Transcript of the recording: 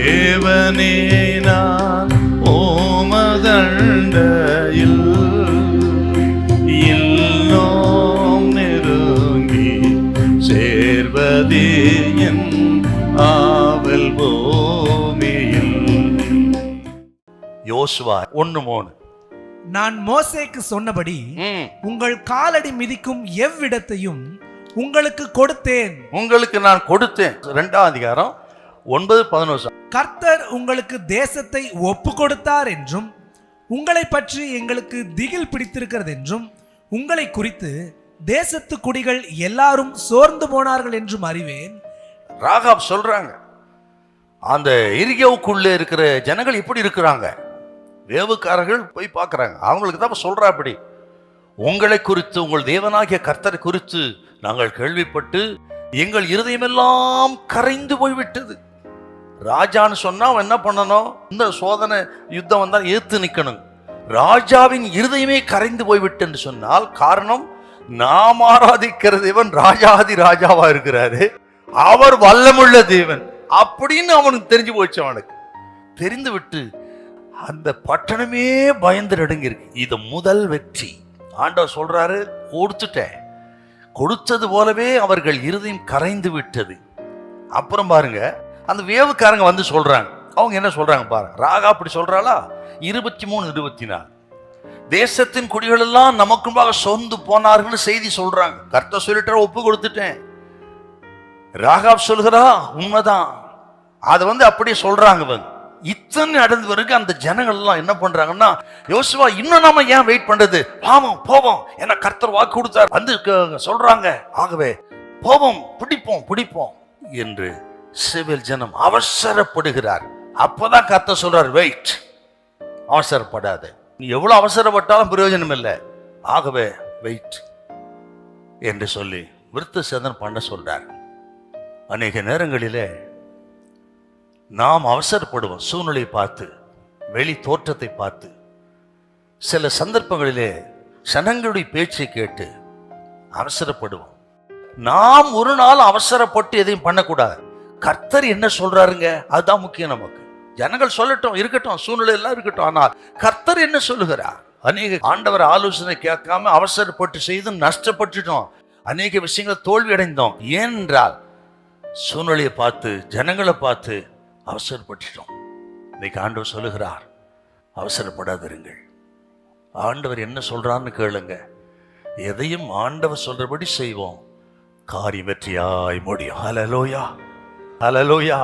தேவனே நான் ஓமதண்டையில் இன்னும் நெருங்கி சேர்வதே என் ஆவல் பூமியில். யோசுவா 1:3. நான் மோசேக்கு சொன்னபடி உங்கள் காலடி மிதிக்கும் எவ்விடத்தையும் உங்களுக்கு கொடுத்தேன். உங்களுக்கு நான் கொடுத்தேன். 2ஆம் அதிகாரம் 9-11. கர்த்தர் உங்களுக்கு தேசத்தை ஒப்பு கொடுத்தார் என்றும் உங்களை பற்றி எங்களுக்கு திகில் பிடித்திருக்கிறது என்றும் உங்களை குறித்து தேசத்து குடிகள் எல்லாரும் சோர்ந்து போனார்கள் என்றும் அறிவேன். ராகாப் சொல்றாங்க, அந்த எரிகோவுக்குள்ளே இருக்கிற ஜனங்கள் இப்படி இருக்கிறாங்க. வேவுக்காரர்கள் போய் பார்க்கறாங்க. அவங்களுக்கு தான் சொல்றா, அப்படி உங்களை குறித்து உங்கள் தேவனாகிய கர்த்தரை குறித்து நாங்கள் கேள்விப்பட்டு எங்கள் இருதயமெல்லாம் கரைந்து போய்விட்டது. ராஜான்னு சொன்னா அவன் என்ன பண்ணணும்? இந்த சோதனை யுத்தம் வந்தா ஏத்து நிக்கணும். ராஜாவின் இருதயமே கரைந்து போய்விட்டு சொன்னால் காரணம், நாம் ஆராதிக்கிற தேவன் ராஜாதி ராஜாவா இருக்கிறாரு, அவர் வல்லமுள்ள தேவன் அப்படின்னு அவனுக்கு தெரிஞ்சு போச்சு. அவனுக்கு தெரிந்து விட்டு அந்த பட்டணமே பயந்து நடுங்கிருக்கு. இது முதல் வெற்றி. ஆண்டவர் சொல்றாரு, கொடுத்துட்டேன். கொடுத்தது போலவே அவர்கள் இருதயம் கரைந்து விட்டது. அப்புறம் பாருங்க, அந்த வேவுக்காரங்க வந்து சொல்றாங்க. அவங்க என்ன சொல்றாங்க பாருங்க. ராகா அப்படி சொல்றாளா? 23-24. தேசத்தின் குடிகள் எல்லாம் நமக்குள்ளாக சொந்து போனார்கள் செய்தி சொல்றாங்க. கர்த்தர் சொல்லிட்டு ஒப்பு கொடுத்துட்டேன். ராகாப் சொல்கிறா, உண்மைதான். அதை அப்படியே சொல்றாங்க. இத்தனை நடந்து வரைக்கும் அந்த ஜனங்கள் எல்லாம் என்ன பண்றாங்கன்னா, யோசுவா இன்னும் நாம ஏன் வெயிட் பண்றது, பாவம் போவோம், ஏன்னா கர்த்தர் வாக்கு கொடுத்தார் வந்து சொல்றாங்க, ஆகவே போவோம், பிடிப்போம் என்று சிவில் ஜனம் அவசரப்படுகிறார். அப்பதான் கர்த்தர் சொல்றார், வெயிட், அவசரப்படாத, நீ எவ்வளவு அவசரப்பட்டாலும் பிரயோஜனம் இல்லை, ஆகவே வெயிட் என்று சொல்லி விருத்த சேதனம் பண்ண சொல்றார். அநேக நேரங்களிலே நாம் அவசரப்படுவோம். சூழ்நிலையை பார்த்து, வெளி தோற்றத்தை பார்த்து, சில சந்தர்ப்பங்களிலே சனங்களுடைய பேச்சை கேட்டு அவசரப்படுவோம். நாம் ஒரு நாள் அவசரப்பட்டு எதையும் பண்ணக்கூடாது. கர்த்தர் என்ன சொல்றாருங்க, அதுதான் முக்கியம் நமக்கு. ஜனங்கள் சொல்லட்டும், இருக்கட்டும், சூழ்நிலை எல்லாம் இருக்கட்டும், ஆனால் கர்த்தர் என்ன சொல்லுகிறார்? அநேக ஆண்டவர் ஆலோசனை கேட்காம அவசரப்பட்டு செய்து நஷ்டப்பட்டுட்டோம். அநேக விஷயங்கள் தோல்வி அடைந்தோம். ஏனென்றால் சூழ்நிலையை பார்த்து, ஜனங்களை பார்த்து அவசரப்பட்டுட்டோம். இன்னைக்கு ஆண்டவர் சொல்லுகிறார், அவசரப்படாதிருங்கள். ஆண்டவர் என்ன சொல்றான்னு கேளுங்க. எதையும் ஆண்டவர் சொல்றபடி செய்வோம், காரியம் வெற்றியாய் முடியும். ஹல்லேலூயா, ஹல்லேலூயா.